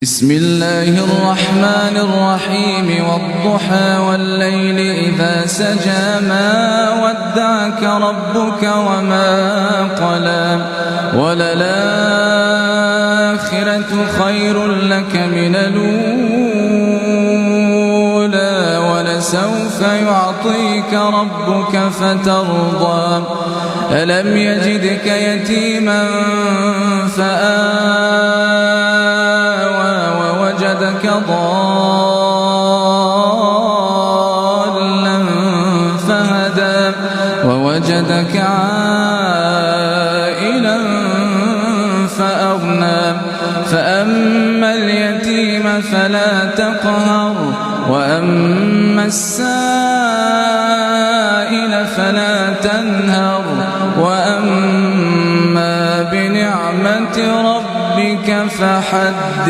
بسم الله الرحمن الرحيم والضحى والليل إذا سجى ما ودعك ربك وما قلى وللآخرة خير لك من الأولى ولسوف يعطيك ربك فترضى ألم يجدك يتيما فآوى ووجدك ضالا فهدى ووجدك عائلا فأغنى فأما اليتيم فلا تقهر وأما السائل فلا تنهر وأما بنعمة ربك فحدث